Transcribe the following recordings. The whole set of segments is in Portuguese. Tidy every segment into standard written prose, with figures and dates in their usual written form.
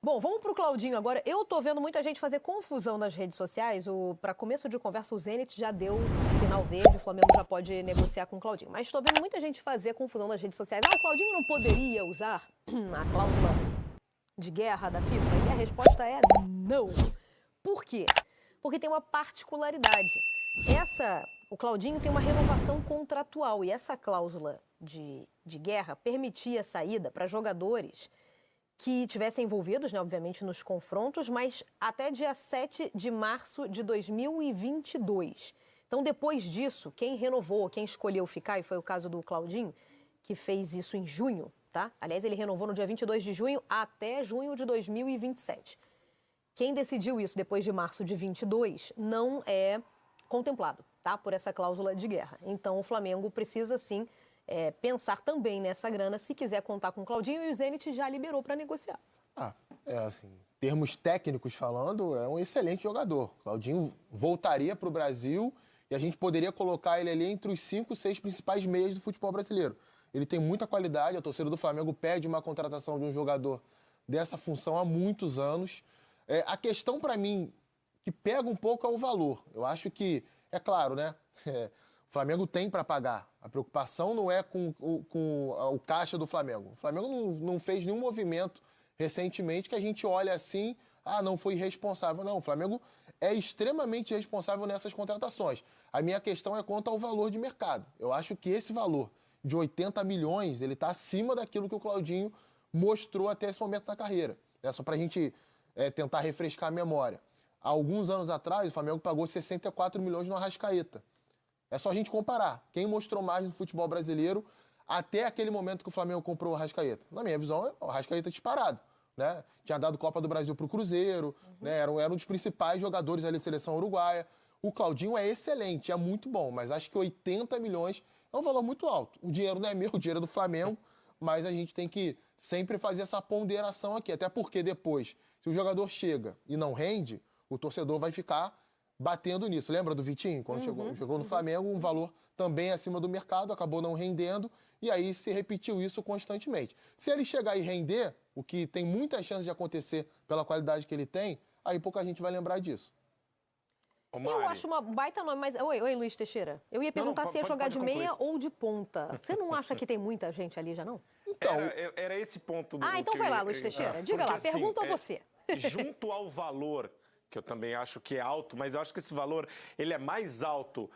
Bom, vamos para o Claudinho agora. Eu tô vendo muita gente fazer confusão nas redes sociais. Para começo de conversa, o Zenit já deu sinal verde, o Flamengo já pode negociar com o Claudinho. Mas estou vendo muita gente fazer confusão nas redes sociais. O Claudinho não poderia usar a cláusula de guerra da FIFA? E a resposta é não. Por quê? Porque tem uma particularidade. O Claudinho tem uma renovação contratual e essa cláusula de guerra permitia saída para jogadores que tivessem envolvidos, né, obviamente, nos confrontos, mas até dia 7 de março de 2022. Então, depois disso, quem renovou, quem escolheu ficar, e foi o caso do Claudinho, que fez isso em junho, tá? Aliás, ele renovou no dia 22 de junho até junho de 2027. Quem decidiu isso depois de março de 22 não é contemplado, tá? Por essa cláusula de guerra. Então, o Flamengo precisa, sim, pensar também nessa grana, se quiser contar com o Claudinho, e o Zenit já liberou para negociar. Assim, termos técnicos falando, é um excelente jogador. Claudinho voltaria para o Brasil e a gente poderia colocar ele ali entre os 5, 6 principais meias do futebol brasileiro. Ele tem muita qualidade, a torcida do Flamengo pede uma contratação de um jogador dessa função há muitos anos. A questão, para mim, que pega um pouco é o valor. Eu acho que, é claro, né? O Flamengo tem para pagar. A preocupação não é com o caixa do Flamengo. O Flamengo não fez nenhum movimento recentemente que a gente olha assim, não foi irresponsável. Não, o Flamengo é extremamente responsável nessas contratações. A minha questão é quanto ao valor de mercado. Eu acho que esse valor de 80 milhões, ele está acima daquilo que o Claudinho mostrou até esse momento na carreira. Só para a gente tentar refrescar a memória. Há alguns anos atrás, o Flamengo pagou 64 milhões no Arrascaeta. É só a gente comparar. Quem mostrou mais no futebol brasileiro até aquele momento que o Flamengo comprou o Arrascaeta? Na minha visão, o Arrascaeta disparado. Né? Tinha dado Copa do Brasil para o Cruzeiro, né? Era um dos principais jogadores da seleção uruguaia. O Claudinho é excelente, é muito bom, mas acho que 80 milhões é um valor muito alto. O dinheiro não é meu, o dinheiro é do Flamengo, mas a gente tem que sempre fazer essa ponderação aqui, até porque depois, se o jogador chega e não rende, o torcedor vai ficar batendo nisso. Lembra do Vitinho? Quando chegou no Flamengo, um valor também acima do mercado, acabou não rendendo, e aí se repetiu isso constantemente. Se ele chegar e render, o que tem muitas chances de acontecer pela qualidade que ele tem, aí pouca gente vai lembrar disso. Eu acho uma baita nome, mas... Oi, Luiz Teixeira. Eu ia perguntar se ia jogar de meia ou de ponta. Você não acha que tem muita gente ali já, não? Então, era esse ponto do... então vai lá, Luiz Teixeira. Diga lá, assim, pergunta a você. Junto ao valor, que eu também acho que é alto, mas eu acho que esse valor ele é mais alto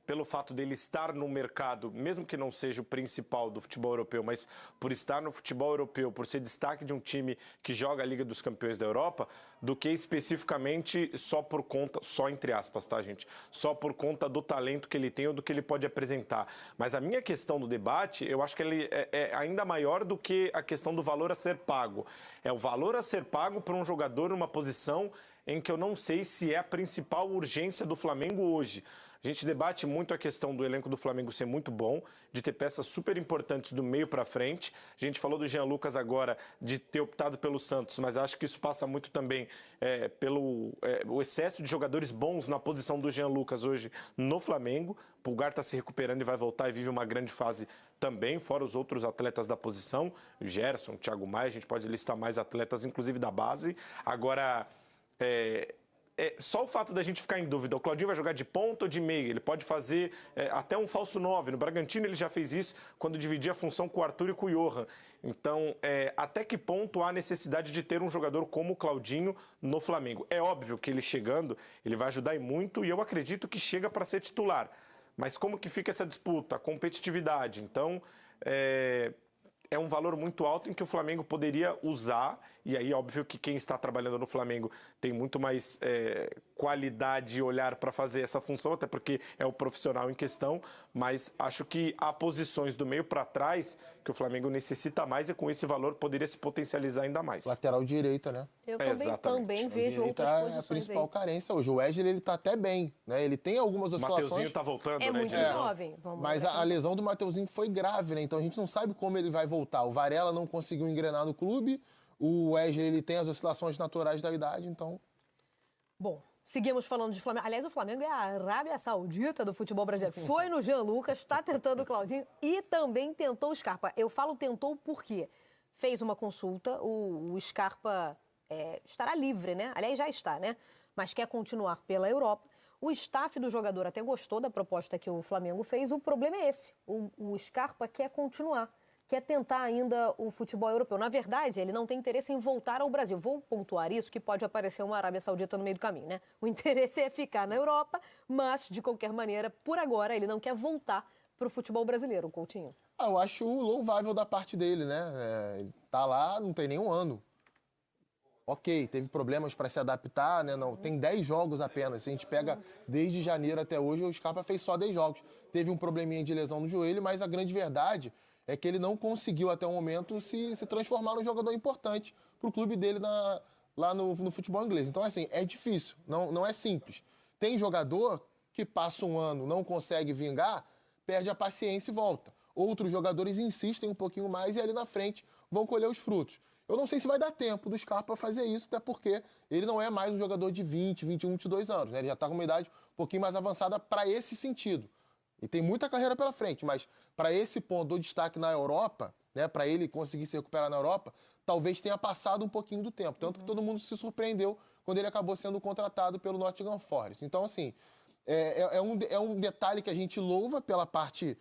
pelo fato dele estar no mercado, mesmo que não seja o principal do futebol europeu, mas por estar no futebol europeu, por ser destaque de um time que joga a Liga dos Campeões da Europa, do que especificamente só por conta, só entre aspas, tá, gente? Só por conta do talento que ele tem ou do que ele pode apresentar. Mas a minha questão do debate, eu acho que ele é ainda maior do que a questão do valor a ser pago. É o valor a ser pago por um jogador numa posição em que eu não sei se é a principal urgência do Flamengo hoje. A gente debate muito a questão do elenco do Flamengo ser muito bom, de ter peças super importantes do meio para frente. A gente falou do Jean Lucas agora, de ter optado pelo Santos, mas acho que isso passa muito também pelo o excesso de jogadores bons na posição do Jean Lucas hoje no Flamengo. O Pulgar está se recuperando e vai voltar e vive uma grande fase também, fora os outros atletas da posição. O Gerson, o Thiago Maia, a gente pode listar mais atletas, inclusive da base. Agora... só o fato da gente ficar em dúvida, o Claudinho vai jogar de ponta ou de meia? Ele pode fazer até um falso 9. No Bragantino ele já fez isso quando dividia a função com o Arthur e com o Johan. Então, até que ponto há necessidade de ter um jogador como o Claudinho no Flamengo? É óbvio que ele chegando, ele vai ajudar e muito, e eu acredito que chega para ser titular. Mas como que fica essa disputa? A competitividade. Então, é um valor muito alto em que o Flamengo poderia usar, e aí óbvio que quem está trabalhando no Flamengo tem muito mais qualidade e olhar para fazer essa função, até porque é o profissional em questão, mas acho que há posições do meio para trás que o Flamengo necessita mais e com esse valor poderia se potencializar ainda mais. Lateral direita, né? Eu também vejo outras posições. É a principal carência hoje. O Wesley, ele tá até bem, né? Ele tem algumas oscilações. O Mateuzinho tá voltando, né? Muito jovem. Mas a lesão do Mateuzinho foi grave, né? Então a gente não sabe como ele vai voltar. O Varela não conseguiu engrenar no clube. O Wesley, ele tem as oscilações naturais da idade, então... Bom, seguimos falando de Flamengo. Aliás, o Flamengo é a Arábia Saudita do futebol brasileiro. Foi no Jean Lucas, está tentando o Claudinho e também tentou o Scarpa. Eu falo tentou porque fez uma consulta, o Scarpa estará livre, né? Aliás, já está, né? Mas quer continuar pela Europa. O staff do jogador até gostou da proposta que o Flamengo fez. O problema é esse. O Scarpa quer continuar, quer tentar ainda o futebol europeu. Na verdade, ele não tem interesse em voltar ao Brasil. Vou pontuar isso, que pode aparecer uma Arábia Saudita no meio do caminho, né? O interesse é ficar na Europa, mas, de qualquer maneira, por agora, ele não quer voltar para o futebol brasileiro, Coutinho. Eu acho louvável da parte dele, né? Ele tá lá, não tem nenhum ano. Ok, teve problemas para se adaptar, né? Não, tem 10 jogos apenas. Se a gente pega desde janeiro até hoje, o Scarpa fez só 10 jogos. Teve um probleminha de lesão no joelho, mas a grande verdade é que ele não conseguiu até o momento se transformar num jogador importante para o clube dele lá no futebol inglês. Então, assim, é difícil, não é simples. Tem jogador que passa um ano, não consegue vingar, perde a paciência e volta. Outros jogadores insistem um pouquinho mais e ali na frente vão colher os frutos. Eu não sei se vai dar tempo do Scarpa fazer isso, até porque ele não é mais um jogador de 20, 21, 22 anos. Né? Ele já está com uma idade um pouquinho mais avançada para esse sentido. E tem muita carreira pela frente, mas para esse ponto do destaque na Europa, né, para ele conseguir se recuperar na Europa, talvez tenha passado um pouquinho do tempo. Tanto que todo mundo se surpreendeu quando ele acabou sendo contratado pelo Nottingham Forest. Então, assim, é um detalhe que a gente louva pela parte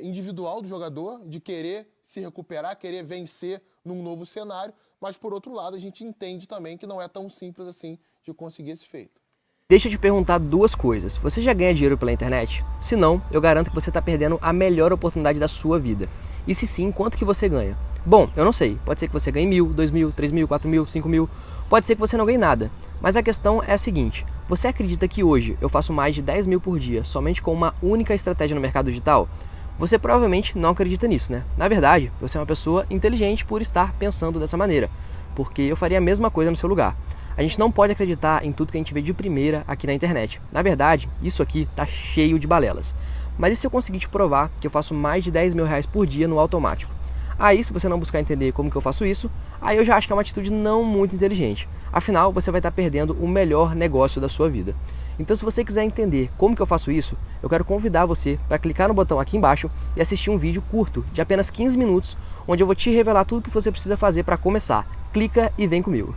individual do jogador, de querer se recuperar, querer vencer num novo cenário, mas, por outro lado, a gente entende também que não é tão simples assim de conseguir esse feito. Deixa eu te perguntar duas coisas. Você já ganha dinheiro pela internet? Se não, eu garanto que você está perdendo a melhor oportunidade da sua vida. E se sim, quanto que você ganha? Bom, eu não sei. Pode ser que você ganhe 1.000, 2.000, 3.000, 4.000, 5.000. Pode ser que você não ganhe nada. Mas a questão é a seguinte. Você acredita que hoje eu faço mais de 10.000 por dia somente com uma única estratégia no mercado digital? Você provavelmente não acredita nisso, né? Na verdade, você é uma pessoa inteligente por estar pensando dessa maneira. Porque eu faria a mesma coisa no seu lugar. A gente não pode acreditar em tudo que a gente vê de primeira aqui na internet. Na verdade, isso aqui tá cheio de balelas. Mas e se eu conseguir te provar que eu faço mais de 10.000 reais por dia no automático? Aí, se você não buscar entender como que eu faço isso, aí eu já acho que é uma atitude não muito inteligente. Afinal, você vai estar perdendo o melhor negócio da sua vida. Então, se você quiser entender como que eu faço isso, eu quero convidar você para clicar no botão aqui embaixo e assistir um vídeo curto, de apenas 15 minutos, onde eu vou te revelar tudo o que você precisa fazer para começar. Clica e vem comigo.